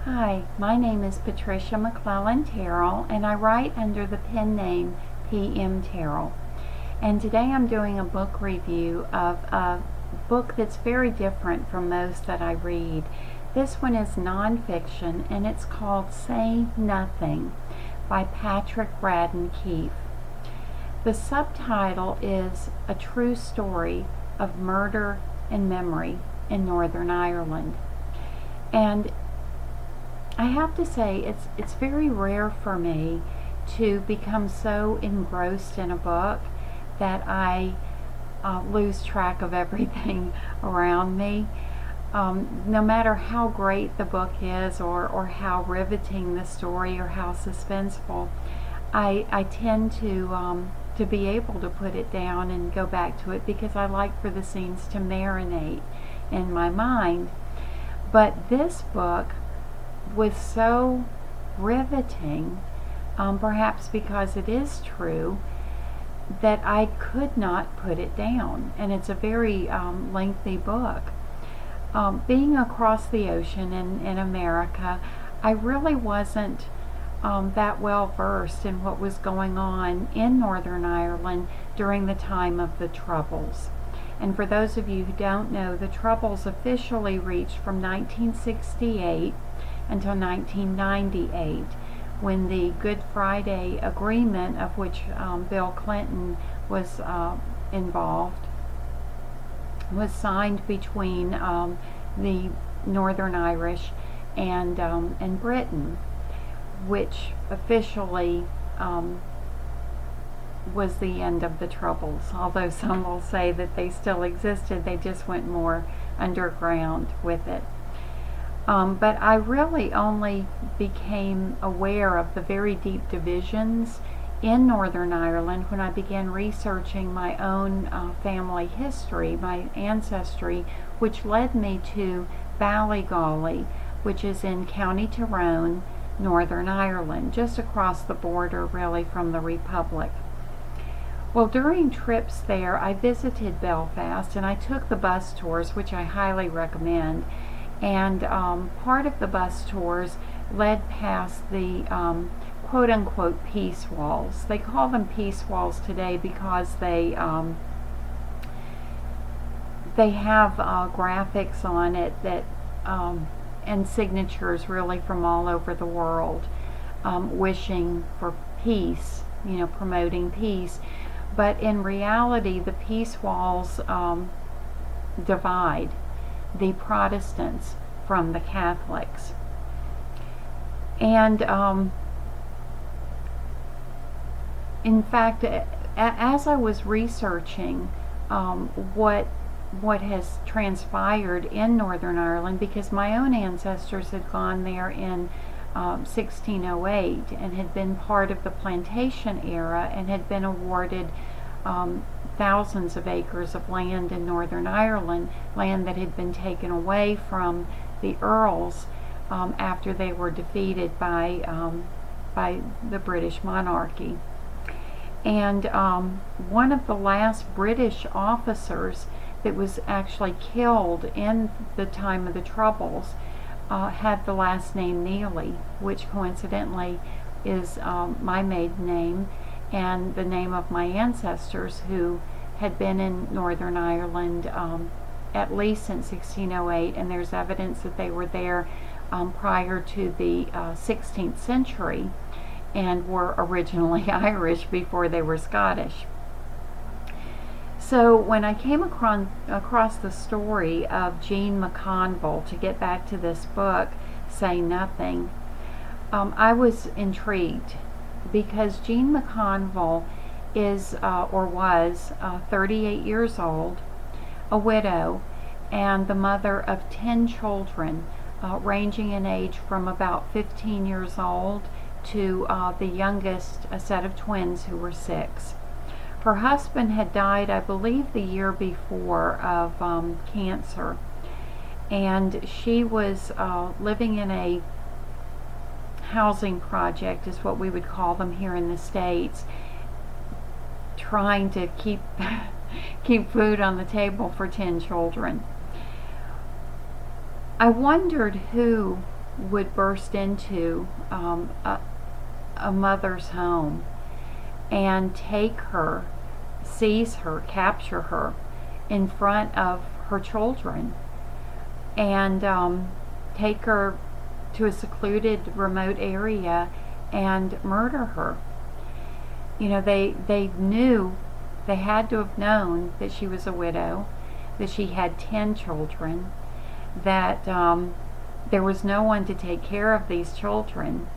Hi, my name is Patricia McClellan Terrell, and I write under the pen name P.M. Terrell. And today I'm doing a book review of a book that's very different from most that I read. This one is nonfiction, and it's called Say Nothing by Patrick Radden Keefe. The subtitle is A True Story of Murder and Memory in Northern Ireland. And I have to say, it's very rare for me to become so engrossed in a book that I lose track of everything around me. No matter how great the book is or how riveting the story or how suspenseful, I tend to be able to put it down and go back to it because I like for the scenes to marinate in my mind. But this book was so riveting, perhaps because it is true, that I could not put it down. And it's a very lengthy book. Being across the ocean in America, I really wasn't that well versed in what was going on in Northern Ireland during the time of the Troubles. And for those of you who don't know, the Troubles officially reached from 1968 until 1998, when the Good Friday Agreement, of which Bill Clinton was involved, was signed between the Northern Irish and Britain, which officially was the end of the Troubles. Although some will say that they still existed, they just went more underground with it. But I really only became aware of the very deep divisions in Northern Ireland when I began researching my own family history, my ancestry, which led me to Ballygawley, which is in County Tyrone, Northern Ireland, just across the border really from the Republic. Well, during trips there, I visited Belfast and I took the bus tours, which I highly recommend. And part of the bus tours led past the quote-unquote peace walls. They call them peace walls today because they have graphics on it that and signatures really from all over the world, wishing for peace, promoting peace. But in reality, the peace walls divide the Protestants from the Catholics. And in fact, as I was researching what has transpired in Northern Ireland, because my own ancestors had gone there in 1608 and had been part of the plantation era and had been awarded thousands of acres of land in Northern Ireland, land that had been taken away from the Earls after they were defeated by the British monarchy. And one of the last British officers that was actually killed in the time of the Troubles had the last name Neely, which coincidentally is my maiden name and the name of my ancestors, who had been in Northern Ireland at least since 1608, and there's evidence that they were there prior to the 16th century and were originally Irish before they were Scottish. So when I came across the story of Jean McConville, to get back to this book, Say Nothing, I was intrigued, because Jean McConville is or was 38 years old, a widow, and the mother of 10 children, ranging in age from about 15 years old to the youngest, a set of twins who were 6. Her husband had died, I believe, the year before of cancer, and she was living in a housing project, is what we would call them here in the States, trying to keep food on the table for 10 children. I wondered who would burst into a mother's home and take her, seize her, capture her in front of her children, and take her to a secluded, remote area and murder her. You know, they knew, they had to have known that she was a widow, that she had 10 children, that there was no one to take care of these children.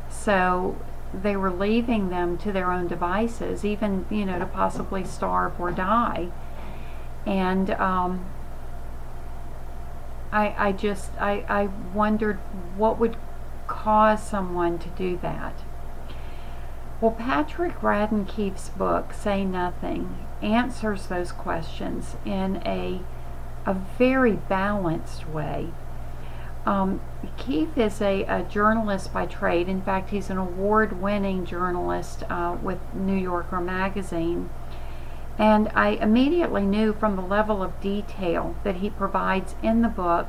So they were leaving them to their own devices, even, you know, to possibly starve or die. And I wondered what would cause someone to do that. Well, Patrick Radden Keefe's book, Say Nothing, answers those questions in a very balanced way. Keefe is a journalist by trade. In fact, he's an award-winning journalist with New Yorker magazine. And I immediately knew from the level of detail that he provides in the book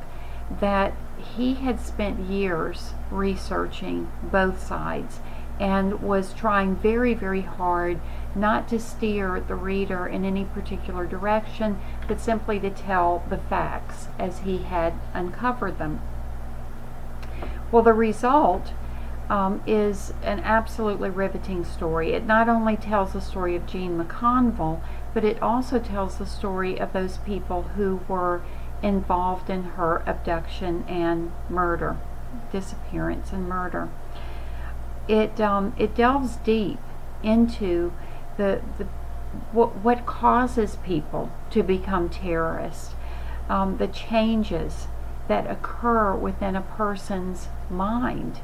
that he had spent years researching both sides and was trying very, very hard not to steer the reader in any particular direction, but simply to tell the facts as he had uncovered them. Well, the result is an absolutely riveting story. It not only tells the story of Jean McConville, but it also tells the story of those people who were involved in her abduction and murder, disappearance and murder. It delves deep into what causes people to become terrorists, the changes that occur within a person's mind,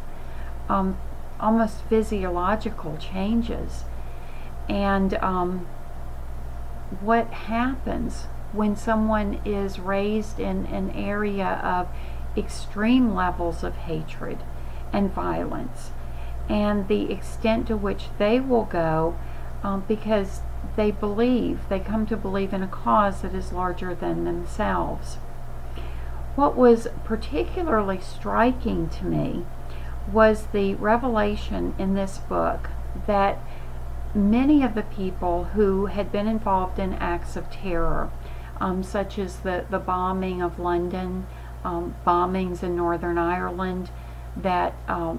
almost physiological changes, and what happens when someone is raised in an area of extreme levels of hatred and violence, and the extent to which they will go because they come to believe in a cause that is larger than themselves. What was particularly striking to me was the revelation in this book that many of the people who had been involved in acts of terror, such as the bombing of London, bombings in Northern Ireland, that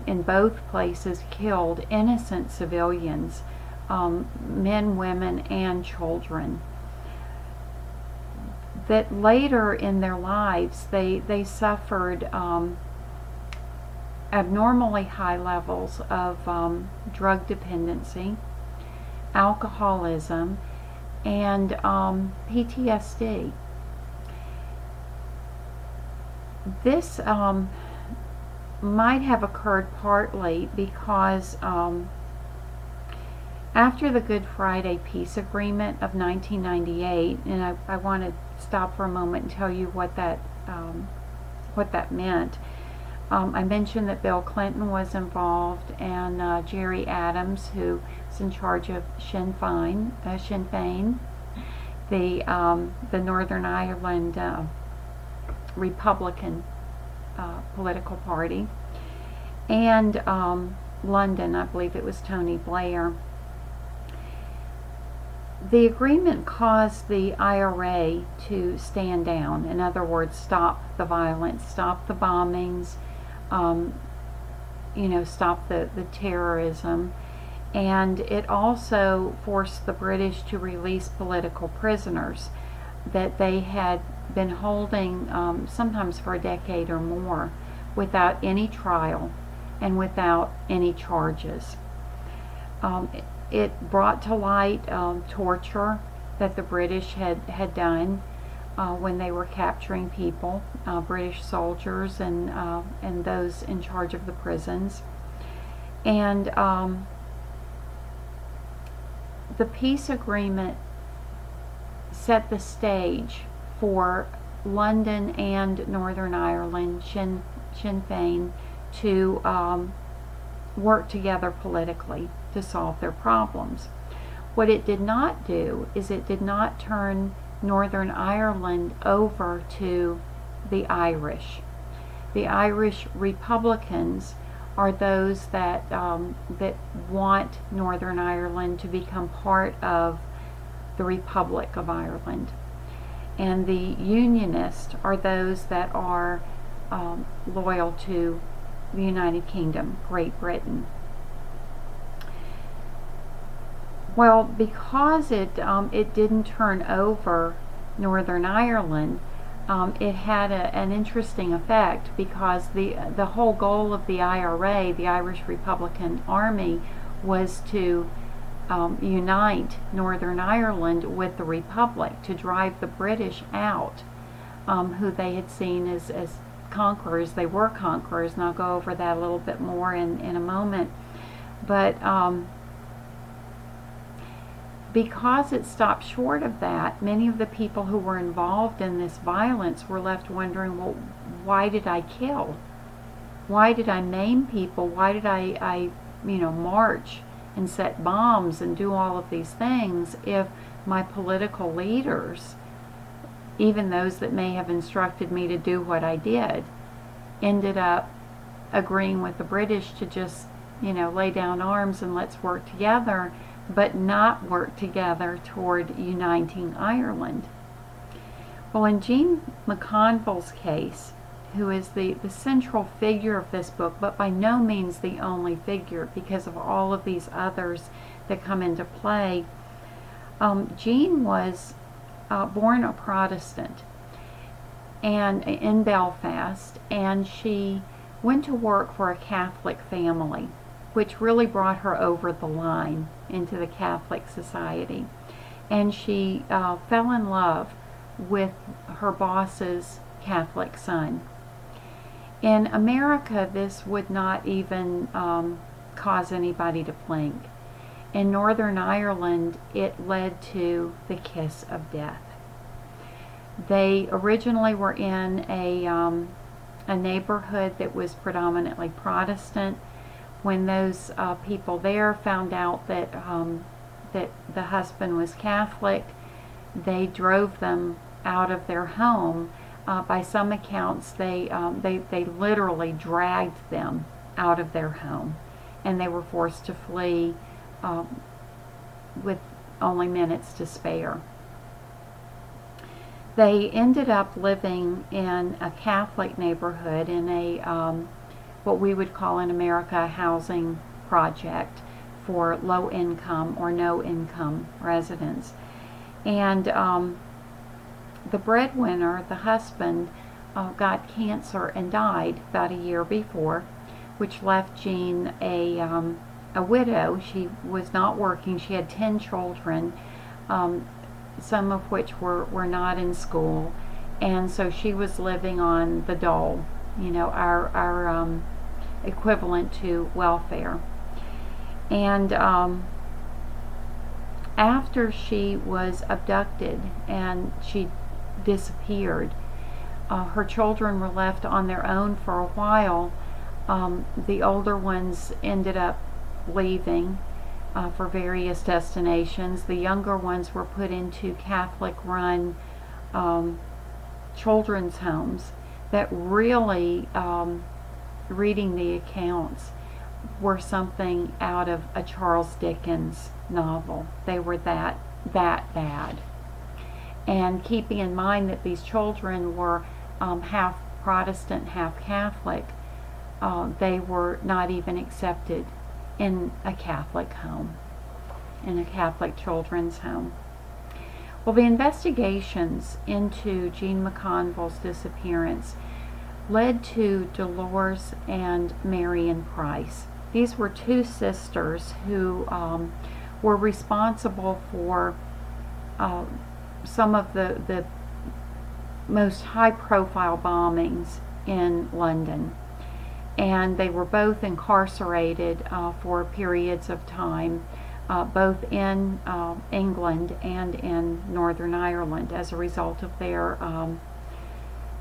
in both places killed innocent civilians, men, women, and children, that later in their lives they suffered abnormally high levels of drug dependency, alcoholism, and PTSD. This might have occurred partly because after the Good Friday Peace Agreement of 1998, and I want to stop for a moment and tell you what that meant. I mentioned that Bill Clinton was involved, and Jerry Adams, who is in charge of Sinn Féin, the Northern Ireland Republican political party, and London, I believe it was Tony Blair. The agreement caused the IRA to stand down. In other words, stop the violence, stop the bombings, stop the terrorism. And it also forced the British to release political prisoners that they had been holding sometimes for a decade or more without any trial and without any charges. It brought to light torture that the British had done when they were capturing people, British soldiers and those in charge of the prisons. And the peace agreement set the stage for London and Northern Ireland, Sinn Féin, to work together politically to solve their problems. What it did not do is it did not turn Northern Ireland over to the Irish. The Irish Republicans are those that that want Northern Ireland to become part of the Republic of Ireland. And the Unionists are those that are loyal to the United Kingdom, Great Britain. Well, because it didn't turn over Northern Ireland, it had an interesting effect, because the whole goal of the IRA, the Irish Republican Army, was to unite Northern Ireland with the Republic, to drive the British out, who they had seen as conquerors. They were conquerors, and I'll go over that a little bit more in a moment. But because it stopped short of that, many of the people who were involved in this violence were left wondering, well, why did I kill? Why did I maim people? Why did I march and set bombs and do all of these things if my political leaders, even those that may have instructed me to do what I did, ended up agreeing with the British to just, lay down arms and let's work together, but not work together toward uniting Ireland? Well, in Jean McConville's case, who is the central figure of this book, but by no means the only figure, because of all of these others that come into play, Jean was born a Protestant and in Belfast, and she went to work for a Catholic family, which really brought her over the line into the Catholic society. And she fell in love with her boss's Catholic son. In America, this would not even cause anybody to blink. In Northern Ireland, it led to the kiss of death. They originally were in a neighborhood that was predominantly Protestant. When those people there found out that that the husband was Catholic, they drove them out of their home. By some accounts, they literally dragged them out of their home, and they were forced to flee with only minutes to spare. They ended up living in a Catholic neighborhood, in a what we would call in America a housing project for low income or no income residents. And the breadwinner, the husband, got cancer and died about a year before, which left Jean a widow. She was not working. She had 10 children, some of which were not in school, and so she was living on the dole, our equivalent to welfare. And after she was abducted and she disappeared, her children were left on their own for a while. The older ones ended up leaving for various destinations. The younger ones were put into Catholic-run children's homes that really, reading the accounts, were something out of a Charles Dickens novel. They were that bad. And keeping in mind that these children were half Protestant, half Catholic, they were not even accepted in a Catholic home, in a Catholic children's home. Well, the investigations into Jean McConville's disappearance led to Dolores and Marion Price. These were two sisters who were responsible for some of the most high-profile bombings in London. And they were both incarcerated for periods of time, both in England and in Northern Ireland, as a result of their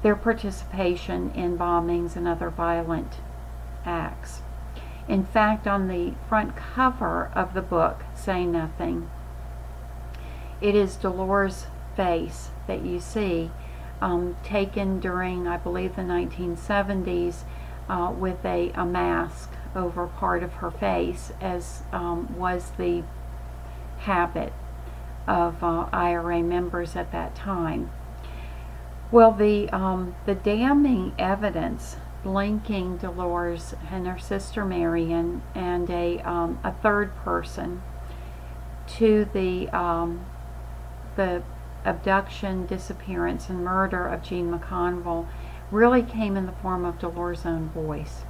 participation in bombings and other violent acts. In fact, on the front cover of the book, Say Nothing, it is Dolores' face that you see, taken during, I believe, the 1970s with a mask over part of her face, as was the habit of IRA members at that time. Well, the damning evidence linking Dolores and her sister Marion and a third person to the abduction, disappearance, and murder of Jean McConville really came in the form of Dolores' own voice.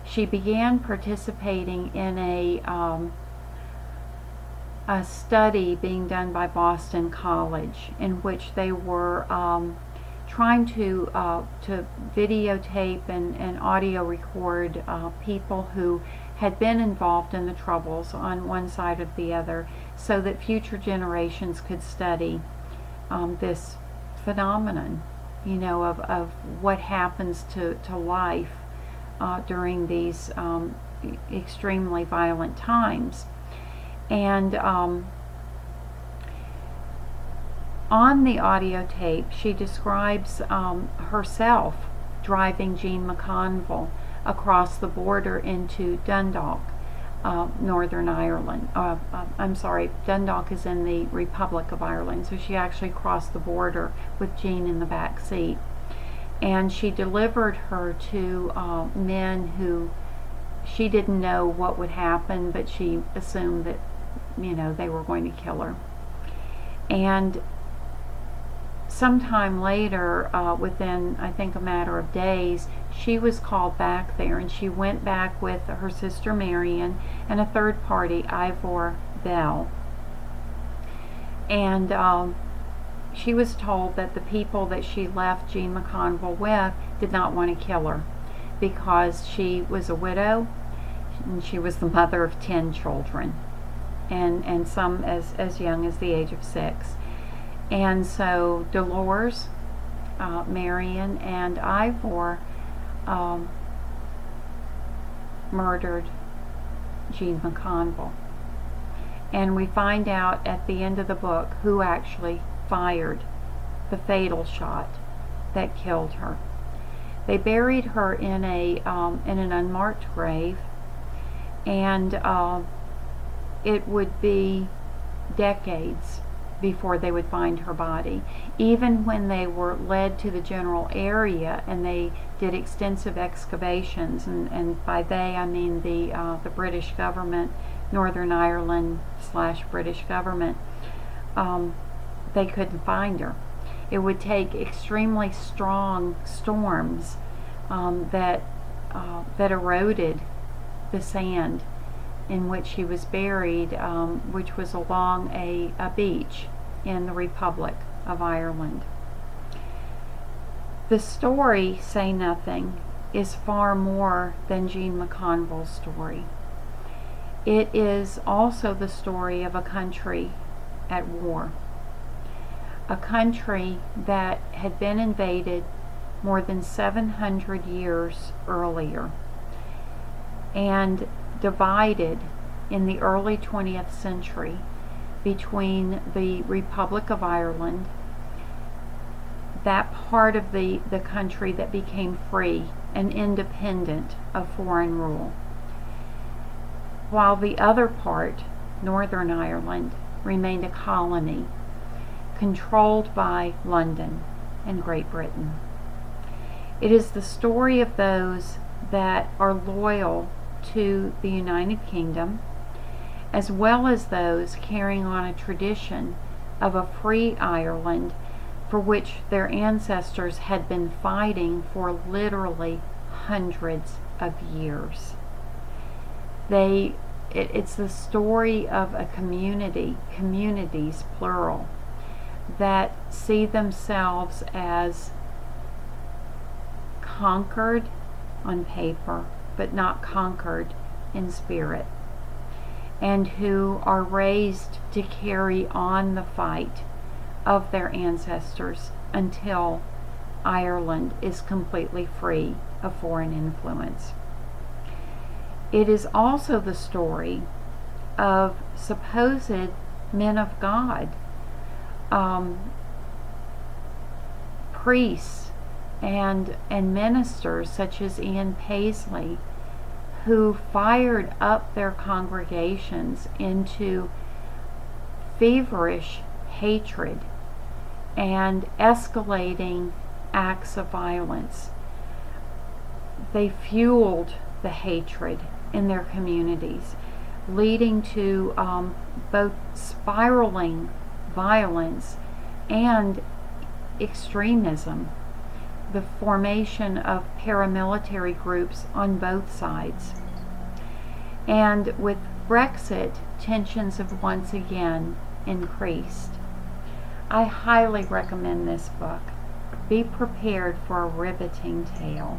She began participating in a study being done by Boston College, in which they were trying to videotape and audio record people who had been involved in the Troubles on one side or the other, so that future generations could study this phenomenon, of what happens to life during these extremely violent times. And on the audio tape, she describes herself driving Jean McConville across the border into Dundalk, Northern Ireland. Dundalk is in the Republic of Ireland, so she actually crossed the border with Jean in the back seat. And she delivered her to men who she didn't know what would happen, but she assumed that, they were going to kill her. And sometime later, within, I think, a matter of days, she was called back there, and she went back with her sister Marion and a third party, Ivor Bell. And she was told that the people that she left Jean McConville with did not want to kill her, because she was a widow, and she was the mother of 10 children, and some as young as the age of 6. And so Dolores, Marion, and Ivor murdered Jean McConville. And we find out at the end of the book who actually fired the fatal shot that killed her. They buried her in an unmarked grave, and it would be decades before they would find her body. Even when they were led to the general area and they did extensive excavations, and by they I mean the British government, Northern Ireland / British government, they couldn't find her. It would take extremely strong storms that eroded the sand in which she was buried, which was along a beach in the Republic of Ireland. The story, Say Nothing, is far more than Jean McConville's story. It is also the story of a country at war. A country that had been invaded more than 700 years earlier and divided in the early 20th century between the Republic of Ireland, that part of the country that became free and independent of foreign rule, while the other part, Northern Ireland, remained a colony controlled by London and Great Britain. It is the story of those that are loyal to the United Kingdom, as well as those carrying on a tradition of a free Ireland for which their ancestors had been fighting for literally hundreds of years. It's the story of a communities plural, that see themselves as conquered on paper, but not conquered in spirit, and who are raised to carry on the fight of their ancestors until Ireland is completely free of foreign influence. It is also the story of supposed men of God, priests and ministers such as Ian Paisley, who fired up their congregations into feverish hatred and escalating acts of violence. They fueled the hatred in their communities, leading to both spiraling violence and extremism, the formation of paramilitary groups on both sides. And with Brexit, tensions have once again increased. I highly recommend this book. Be prepared for a riveting tale.